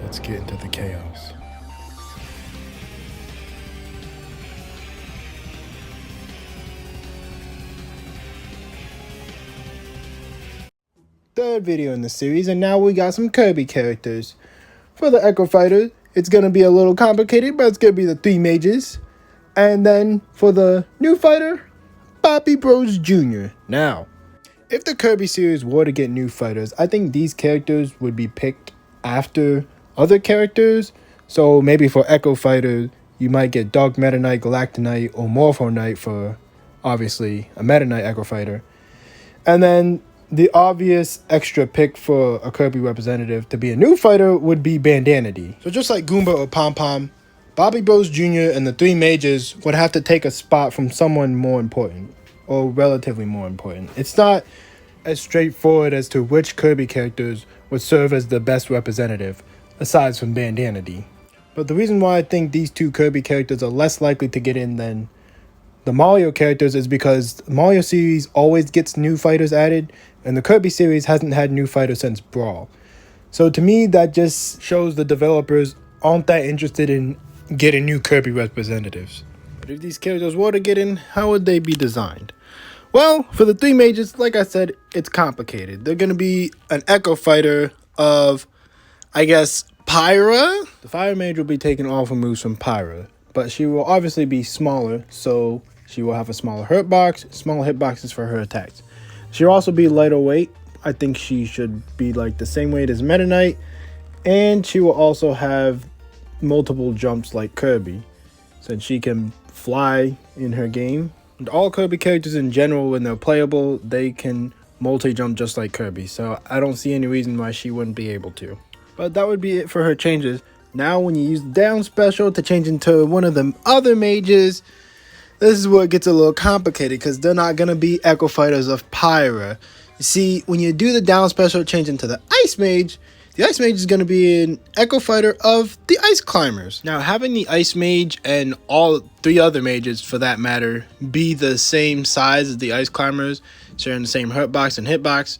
Let's get into the chaos. Third video in the series, and now we got some Kirby characters. For the Echo Fighter, it's going to be a little complicated, but it's going to be the 3 mages. And then for the new fighter, Bobby Bros Jr. Now, if the Kirby series were to get new fighters, I think these characters would be picked after other characters. So maybe for Echo Fighter, you might get Dark Meta Knight, Galactic Knight, or Morpho Knight for, obviously, a Meta Knight Echo Fighter. And then the obvious extra pick for a Kirby representative to be a new fighter would be Bandana D. So just like Goomba or Pom Pom, Bobby Bros Jr. and the 3 mages would have to take a spot from someone more important, or relatively more important. It's not as straightforward as to which Kirby characters would serve as the best representative, aside from Bandana D. But the reason why I think these 2 Kirby characters are less likely to get in than the Mario characters is because the Mario series always gets new fighters added, and the Kirby series hasn't had new fighters since Brawl. So to me, that just shows the developers aren't that interested in getting new Kirby representatives. But if these characters were to get in, how would they be designed? Well, for the 3 mages, like I said, it's complicated. They're going to be an Echo Fighter of, I guess, Pyra. The Fire Mage will be taking all of her moves from Pyra, but she will obviously be smaller, so she will have a smaller hitboxes for her attacks. She'll also be lighter weight. I think she should be like the same weight as Meta Knight, and she will also have multiple jumps like Kirby, since she can fly in her game. And all Kirby characters in general, when they're playable, they can multi-jump just like Kirby, so I don't see any reason why she wouldn't be able to. But that would be it for her changes. Now when you use the down special to change into one of the other mages, this is where it gets a little complicated, because they're not going to be Echo Fighters of Pyra. You see, when you do the down special change into the Ice Mage, the Ice Mage is going to be an Echo Fighter of the Ice Climbers. Now, having the Ice Mage and all 3 other mages, for that matter, be the same size as the Ice Climbers, sharing the same hurtbox and hitbox,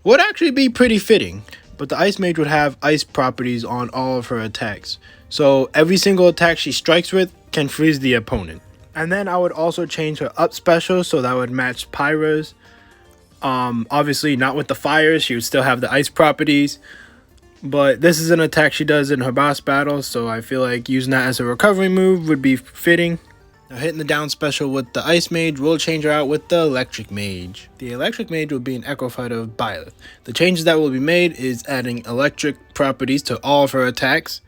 would actually be pretty fitting. But the Ice Mage would have ice properties on all of her attacks. So every single attack she strikes with can freeze the opponent. And then I would also change her up special so that would match Pyra's. Obviously not with the fires, she would still have the ice properties. But this is an attack she does in her boss battles, so I feel like using that as a recovery move would be fitting. Now hitting the down special with the Ice Mage will change her out with the Electric Mage. The Electric Mage will be an Echo Fighter of Byleth. The changes that will be made is adding electric properties to all of her attacks.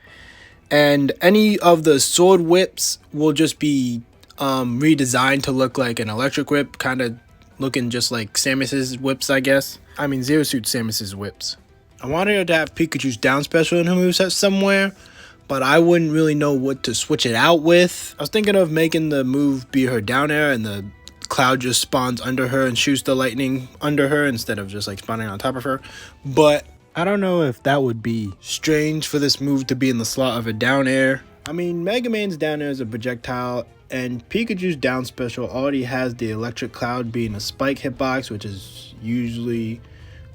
And any of the sword whips will just be redesigned to look like an electric whip, kind of looking just like Samus's whips, I guess. I mean, Zero Suit Samus's whips. I wanted her to have Pikachu's down special in her moveset somewhere, but I wouldn't really know what to switch it out with. I was thinking of making the move be her down air and the cloud just spawns under her and shoots the lightning under her instead of just like spawning on top of her. But I don't know if that would be strange for this move to be in the slot of a down air. I mean, Mega Man's down air is a projectile, and Pikachu's down special already has the electric cloud being a spike hitbox, which is usually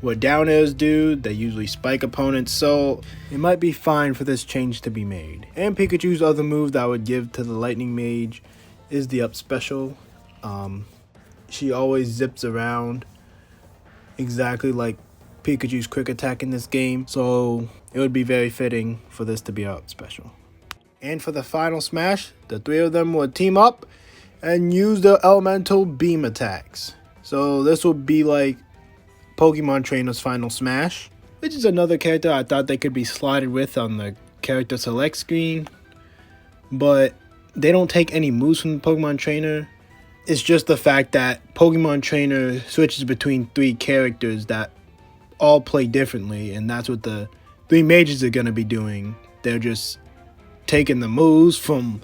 what down airs do. They usually spike opponents, so it might be fine for this change to be made. And Pikachu's other move that I would give to the Lightning Mage is the up special. She always zips around exactly like Pikachu's quick attack in this game, so it would be very fitting for this to be up special. And for the final smash, the 3 of them will team up and use the elemental beam attacks. So this will be like Pokemon Trainer's final smash, which is another character I thought they could be slotted with on the character select screen, but they don't take any moves from the Pokemon Trainer. It's just the fact that Pokemon Trainer switches between 3 characters that all play differently, and that's what the 3 mages are going to be doing. They're just taking the moves from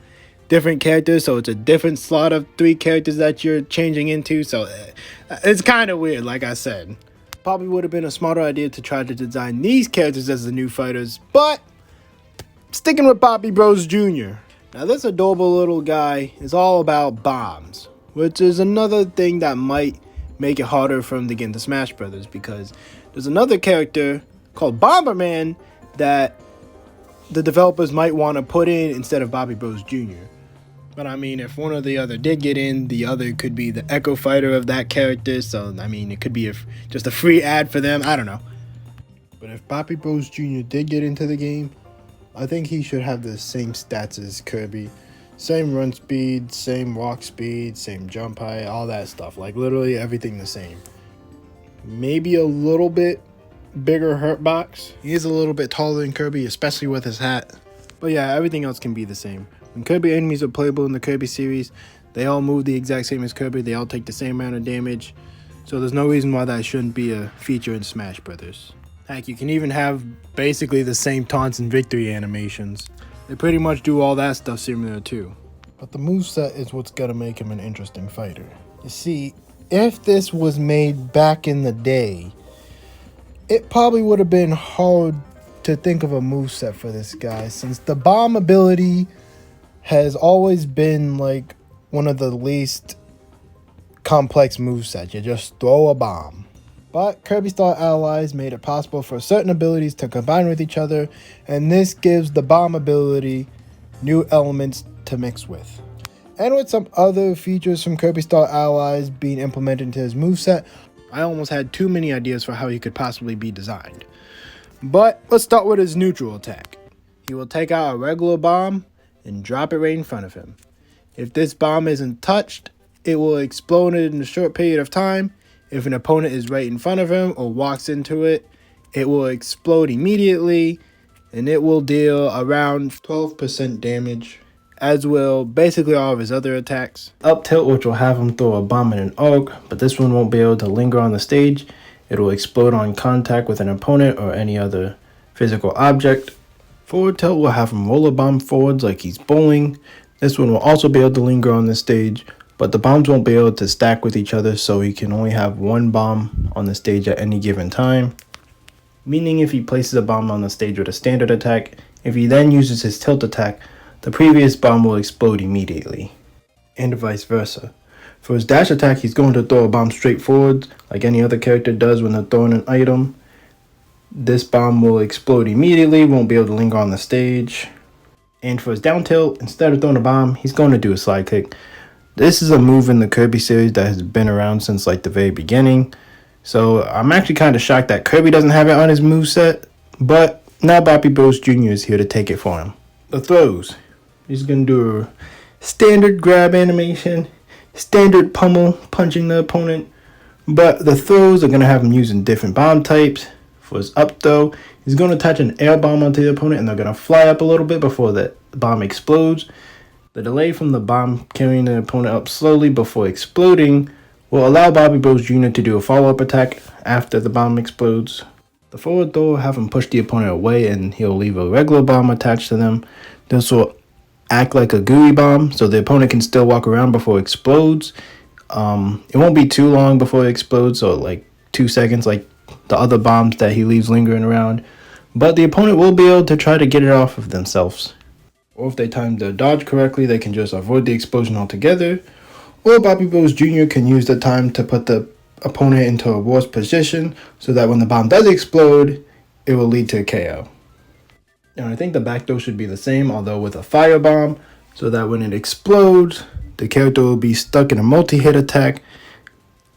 different characters, so it's a different slot of 3 characters that you're changing into, so it's kind of weird. Like I said, probably would have been a smarter idea to try to design these characters as the new fighters, but sticking with Bobby Bros Jr. Now this adorable little guy is all about bombs, which is another thing that might make it harder for him to get into Smash Brothers, because there's another character called Bomberman that the developers might want to put in instead of Bobby Bros Jr. But I mean, if one or the other did get in, the other could be the Echo Fighter of that character. So, I mean, it could be just a free ad for them. I don't know. But if Bobby Bros Jr. did get into the game, I think he should have the same stats as Kirby. Same run speed, same walk speed, same jump height, all that stuff. Like, literally everything the same. Maybe a little bit bigger hurt box. He is a little bit taller than Kirby, especially with his hat. But yeah, everything else can be the same. When Kirby enemies are playable in the Kirby series, they all move the exact same as Kirby. They all take the same amount of damage. So there's no reason why that shouldn't be a feature in Smash Brothers. Heck, you can even have basically the same taunts and victory animations. They pretty much do all that stuff similar too. But the moveset is what's gonna make him an interesting fighter. You see, if this was made back in the day, it probably would have been hard to think of a moveset for this guy, since the bomb ability has always been like one of the least complex movesets. You just throw a bomb. But Kirby Star Allies made it possible for certain abilities to combine with each other, and this gives the bomb ability new elements to mix with. And with some other features from Kirby Star Allies being implemented into his moveset, I almost had too many ideas for how he could possibly be designed. But let's start with his neutral attack. He will take out a regular bomb and drop it right in front of him. If this bomb isn't touched, it will explode in a short period of time. If an opponent is right in front of him or walks into it, it will explode immediately, and it will deal around 12% damage, as will basically all of his other attacks. Up tilt, which will have him throw a bomb in an arc, but this one won't be able to linger on the stage. It will explode on contact with an opponent or any other physical object. Forward tilt will have him roll a bomb forwards like he's bowling. This one will also be able to linger on the stage, but the bombs won't be able to stack with each other, so he can only have one bomb on the stage at any given time. Meaning if he places a bomb on the stage with a standard attack, if he then uses his tilt attack, the previous bomb will explode immediately. And vice versa. For his dash attack, he's going to throw a bomb straight forward, like any other character does when they're throwing an item. This bomb will explode immediately, won't be able to linger on the stage. And for his down tilt, instead of throwing a bomb, he's going to do a slide kick. This is a move in the Kirby series that has been around since like the very beginning. So I'm actually kind of shocked that Kirby doesn't have it on his moveset, but now Bobby Bros Jr. is here to take it for him. The throws. He's going to do a standard grab animation, standard pummel punching the opponent, but the throws are going to have him using different bomb types. For his up throw, he's going to attach an air bomb onto the opponent and they're going to fly up a little bit before the bomb explodes. The delay from the bomb carrying the opponent up slowly before exploding will allow Bobby Bros Jr. to do a follow-up attack after the bomb explodes. The forward throw will have him push the opponent away and he'll leave a regular bomb attached to them. This will act like a gooey bomb so the opponent can still walk around before it explodes. It won't be too long before it explodes, so like 2 seconds like the other bombs that he leaves lingering around. But the opponent will be able to try to get it off of themselves. Or if they time their dodge correctly, they can just avoid the explosion altogether. Or Bobby Bros Jr. can use the time to put the opponent into a worse position so that when the bomb does explode, it will lead to a KO. And I think the back throw should be the same, although with a fire bomb, so that when it explodes, the character will be stuck in a multi-hit attack,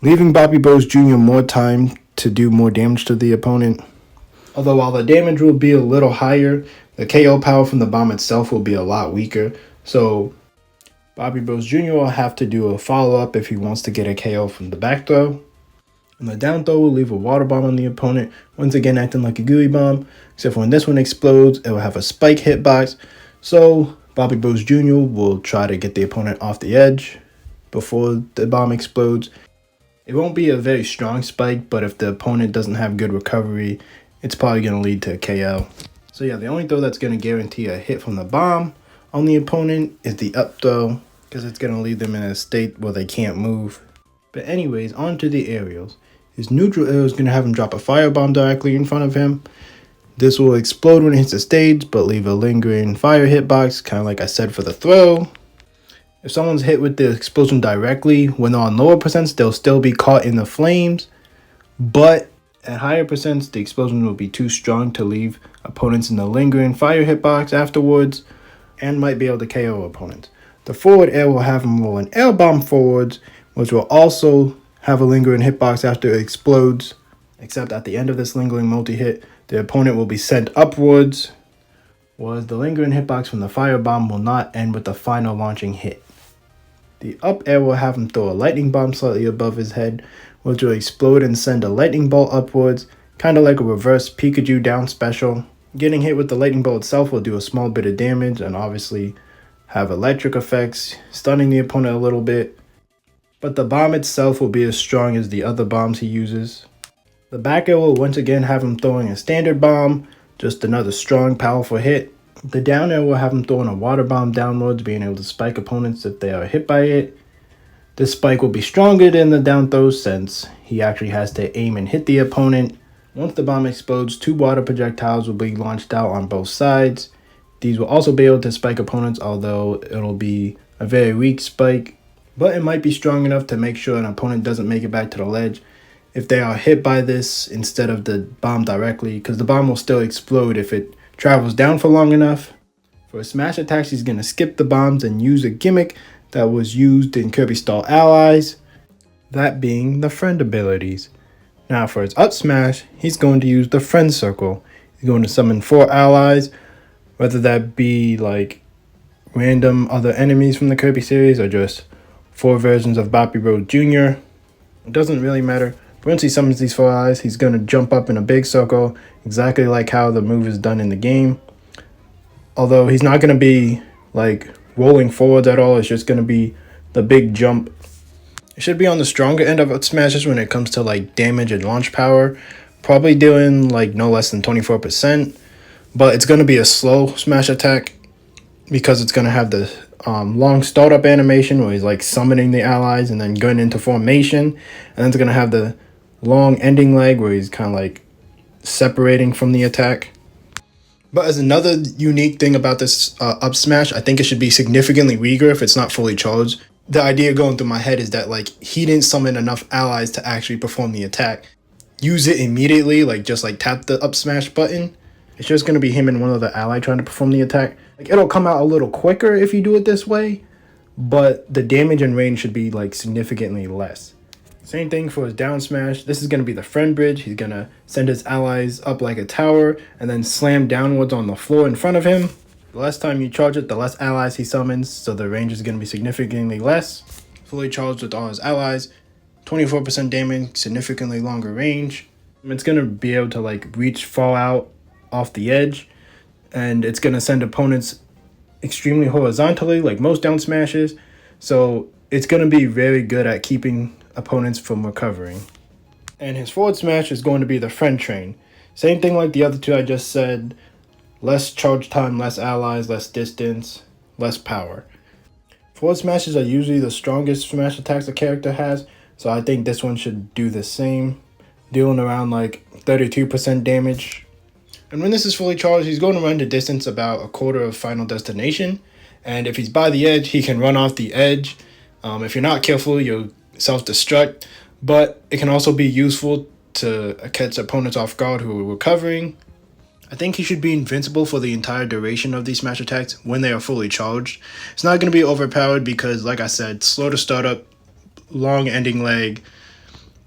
leaving Bobby Bros Jr. more time to do more damage to the opponent. Although while the damage will be a little higher, the KO power from the bomb itself will be a lot weaker, so Bobby Bros Jr. will have to do a follow-up if he wants to get a KO from the back throw. And the down throw will leave a water bomb on the opponent, once again acting like a gooey bomb, except for when this one explodes, it will have a spike hitbox, so Bobby Bros Jr. will try to get the opponent off the edge before the bomb explodes. It won't be a very strong spike, but if the opponent doesn't have good recovery, it's probably going to lead to a KO. So yeah, the only throw that's going to guarantee a hit from the bomb on the opponent is the up throw, because it's going to leave them in a state where they can't move. But anyways, on to the aerials. His neutral aerial is going to have him drop a firebomb directly in front of him. This will explode when it hits the stage, but leave a lingering fire hitbox, kind of like I said for the throw. If someone's hit with the explosion directly, when they're on lower percents, they'll still be caught in the flames. But At higher percents, the explosion will be too strong to leave opponents in the lingering fire hitbox afterwards, and might be able to KO opponents. The forward air will have them roll an air bomb forwards, which will also have a lingering hitbox after it explodes, except at the end of this lingering multi-hit, the opponent will be sent upwards, whereas the lingering hitbox from the firebomb will not end with the final launching hit. The up air will have him throw a lightning bomb slightly above his head, which will explode and send a lightning bolt upwards, kind of like a reverse Pikachu down special. Getting hit with the lightning bolt itself will do a small bit of damage and obviously have electric effects, stunning the opponent a little bit, but the bomb itself will be as strong as the other bombs he uses. The back air will once again have him throwing a standard bomb, just another strong, powerful hit. The down air will have him throwing a water bomb downwards, being able to spike opponents if they are hit by it. This spike will be stronger than the down throw since he actually has to aim and hit the opponent. Once the bomb explodes, 2 water projectiles will be launched out on both sides. These will also be able to spike opponents, although it'll be a very weak spike, but it might be strong enough to make sure an opponent doesn't make it back to the ledge if they are hit by this instead of the bomb directly, because the bomb will still explode if it travels down for long enough. For smash attacks, he's going to skip the bombs and use a gimmick that was used in Kirby Style Allies, that being the friend abilities. Now for his up smash, he's going to use the friend circle. He's going to summon 4 allies, whether that be like random other enemies from the Kirby series or just 4 versions of Boppy Road Jr. It doesn't really matter. Once he summons these 4 allies, he's going to jump up in a big circle, exactly like how the move is done in the game. Although he's not going to be like rolling forwards at all, it's just going to be the big jump. It should be on the stronger end of up smashes when it comes to like damage and launch power, probably doing like no less than 24%, but it's going to be a slow smash attack because it's going to have the long startup animation where he's like summoning the allies and then going into formation, and then it's going to have the long ending leg where he's kind of like separating from the attack. But as another unique thing about this up smash, I think it should be significantly weaker if it's not fully charged. The idea going through my head is that like he didn't summon enough allies to actually perform the attack. Use it immediately, like just like tap the up smash button. It's just going to be him and one other ally trying to perform the attack. Like it'll come out a little quicker if you do it this way, but the damage and range should be like significantly less. Same thing for his down smash. This is going to be the friend bridge. He's going to send his allies up like a tower and then slam downwards on the floor in front of him. The less time you charge it, the less allies he summons, so the range is going to be significantly less. Fully charged with all his allies, 24% damage, significantly longer range. It's going to be able to like reach, fall out off the edge, and it's going to send opponents extremely horizontally like most down smashes, so it's going to be very good at keeping opponents from recovering. And his forward smash is going to be the friend train. Same thing like the other 2 I just said. Less charge time, less allies, less distance, less power. Forward smashes are usually the strongest smash attacks a character has, so I think this one should do the same, dealing around like 32% damage. And when this is fully charged, he's going to run the distance about a quarter of Final Destination, and if he's by the edge, he can run off the edge. If you're not careful, you'll self-destruct, but it can also be useful to catch opponents off guard who are recovering. I think he should be invincible for the entire duration of these smash attacks when they are fully charged. It's not going to be overpowered because, like I said, slow to start up, long ending leg.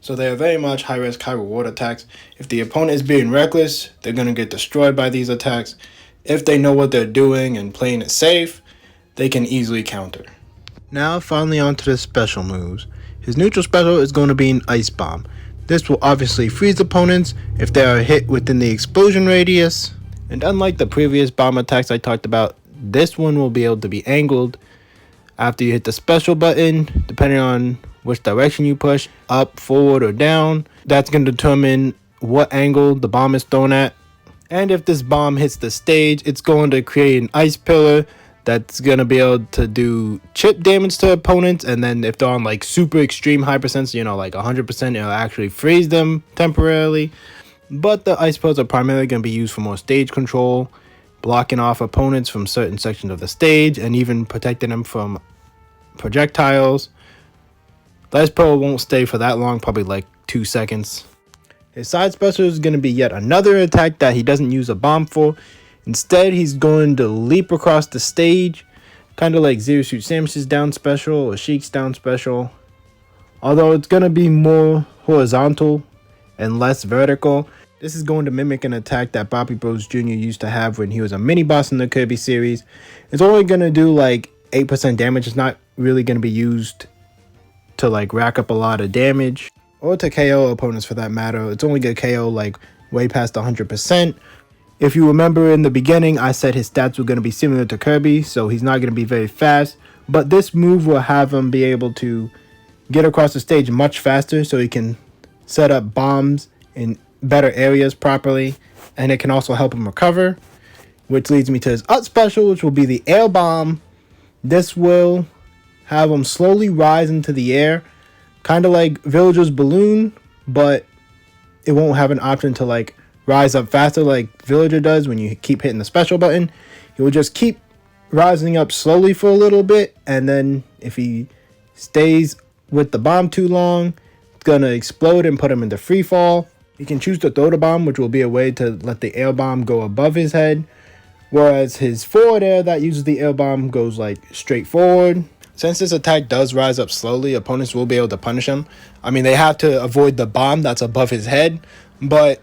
So they are very much high risk, high reward attacks. If the opponent is being reckless, they're going to get destroyed by these attacks. If they know what they're doing and playing it safe, they can easily counter. Now finally on to the special moves. His neutral special is going to be an Ice Bomb. This will obviously freeze opponents if they are hit within the explosion radius. And unlike the previous bomb attacks I talked about, this one will be able to be angled after you hit the special button, depending on which direction you push, up, forward, or down. That's going to determine what angle the bomb is thrown at. And if this bomb hits the stage, it's going to create an ice pillar that's going to be able to do chip damage to opponents, and then if they're on like super extreme high percents, you know, like 100%, it'll actually freeze them temporarily. But the ice pillars are primarily going to be used for more stage control, blocking off opponents from certain sections of the stage, and even protecting them from projectiles. The ice pillar won't stay for that long, probably like 2 seconds. His side special is going to be yet another attack that he doesn't use a bomb for. Instead, he's going to leap across the stage, kind of like Zero Suit Samus's down special or Sheik's down special. Although it's going to be more horizontal and less vertical. This is going to mimic an attack that Bobby Bros Jr. used to have when he was a mini boss in the Kirby series. It's only going to do like 8% damage. It's not really going to be used to like rack up a lot of damage or to KO opponents for that matter. It's only going to KO like way past 100%. If you remember in the beginning, I said his stats were going to be similar to Kirby, so he's not going to be very fast. But this move will have him be able to get across the stage much faster, so he can set up bombs in better areas properly, and it can also help him recover, which leads me to his up special, which will be the air bomb. This will have him slowly rise into the air, kind of like Villager's balloon, but it won't have an option to like rise up faster like Villager does when you keep hitting the special button. He will just keep rising up slowly for a little bit, and then if he stays with the bomb too long, it's gonna explode and put him into free fall. He can choose to throw the bomb, which will be a way to let the air bomb go above his head, whereas his forward air that uses the air bomb goes like straight forward. Since this attack does rise up slowly, opponents will be able to punish him. I mean, they have to avoid the bomb that's above his head, but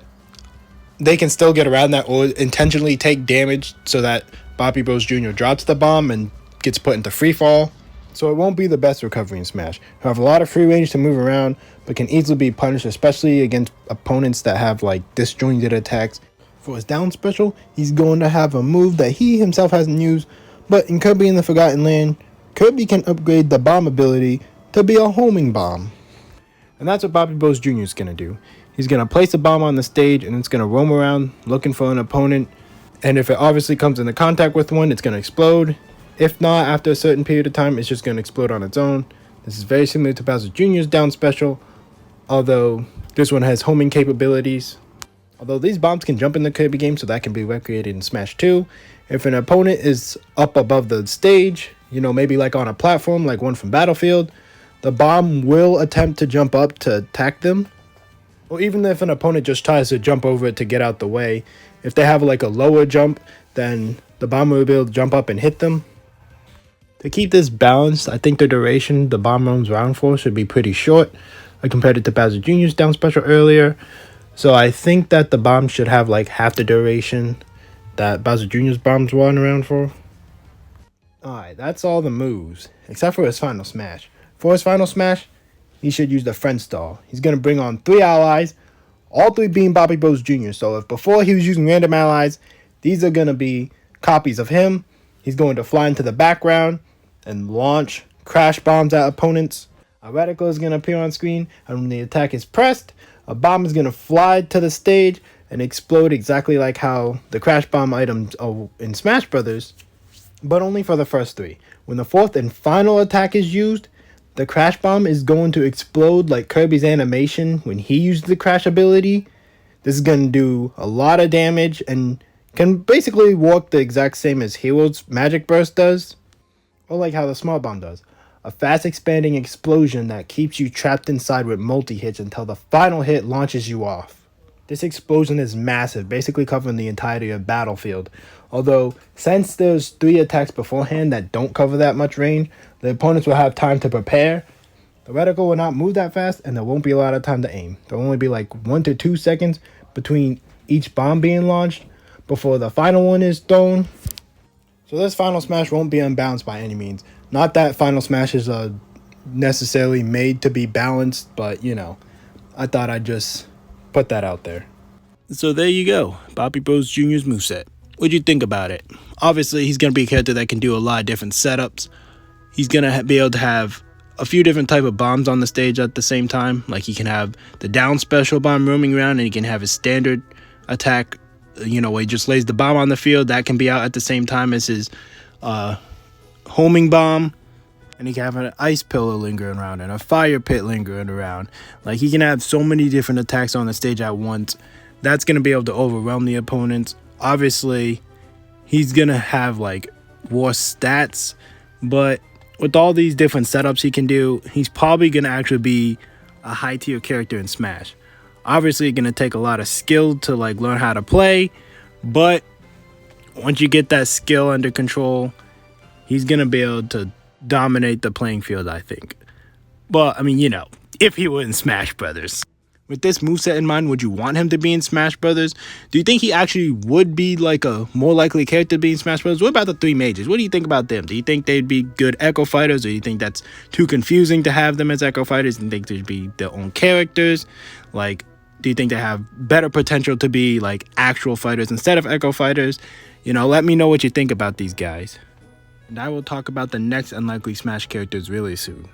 they can still get around that or intentionally take damage so that Bobby Bros Jr. drops the bomb and gets put into free fall. So it won't be the best recovery in Smash. He'll have a lot of free range to move around, but can easily be punished, especially against opponents that have like disjointed attacks. For his down special, he's going to have a move that he himself hasn't used, but in Kirby in the Forgotten Land, Kirby can upgrade the bomb ability to be a homing bomb. And that's what Bobby Bros Jr. is going to do. He's going to place a bomb on the stage, and it's going to roam around looking for an opponent. And if it obviously comes into contact with one, it's going to explode. If not, after a certain period of time, it's just going to explode on its own. This is very similar to Bowser Jr.'s down special, although this one has homing capabilities. Although these bombs can jump in the Kirby game, so that can be recreated in Smash 2. If an opponent is up above the stage, you know, maybe like on a platform, like one from Battlefield, the bomb will attempt to jump up to attack them. Or even if an opponent just tries to jump over it to get out the way, if they have like a lower jump, then the bomb will be able to jump up and hit them. To keep this balanced, I think the duration the bomb roams around for should be pretty short. I compared it to Bowser Jr.'s down special earlier. So I think that the bomb should have like half the duration that Bowser Jr.'s bombs run around for. Alright, that's all the moves, except for his final smash. For his final smash, he should use the friend stall. He's going to bring on 3 allies, all 3 being Bobby Bros Jr. So if before he was using random allies, these are going to be copies of him. He's going to fly into the background and launch crash bombs at opponents. A reticle is going to appear on screen, and when the attack is pressed, a bomb is going to fly to the stage and explode exactly like how the crash bomb items are in Smash Brothers, but only for the first 3. When the 4th and final attack is used, the crash bomb is going to explode like Kirby's animation when he used the crash ability. This is going to do a lot of damage and can basically work the exact same as Hero's Magic Burst does, or like how the small bomb does. A fast expanding explosion that keeps you trapped inside with multi-hits until the final hit launches you off. This explosion is massive, basically covering the entirety of Battlefield. Although, since there's 3 attacks beforehand that don't cover that much range, the opponents will have time to prepare. The reticle will not move that fast, and there won't be a lot of time to aim. There will only be like 1 to 2 seconds between each bomb being launched before the final one is thrown. So this final smash won't be unbalanced by any means. Not that final smashes are necessarily made to be balanced, but you know, I thought I'd just put that out there. So there you go, Bobby Bros Jr.'s moveset. What'd you think about it? Obviously, he's going to be a character that can do a lot of different setups. He's going to be able to have a few different type of bombs on the stage at the same time. Like he can have the down special bomb roaming around, and he can have his standard attack, you know, where he just lays the bomb on the field. That can be out at the same time as his homing bomb. And he can have an ice pillar lingering around and a fire pit lingering around. Like he can have so many different attacks on the stage at once. That's going to be able to overwhelm the opponents. Obviously, he's going to have like worse stats, but with all these different setups he can do, he's probably going to actually be a high tier character in Smash. Obviously, it's going to take a lot of skill to like learn how to play, but once you get that skill under control, he's going to be able to dominate the playing field, I think. But, I mean, you know, if he were in Smash Brothers. With this moveset in mind, would you want him to be in Smash Brothers? Do you think he actually would be like a more likely character to be in Smash Brothers? What about the three mages? What do you think about them? Do you think they'd be good Echo Fighters, or do you think that's too confusing to have them as Echo Fighters? Do you think they'd be their own characters? Like, do you think they have better potential to be like actual fighters instead of Echo Fighters? You know, let me know what you think about these guys. And I will talk about the next unlikely Smash characters really soon.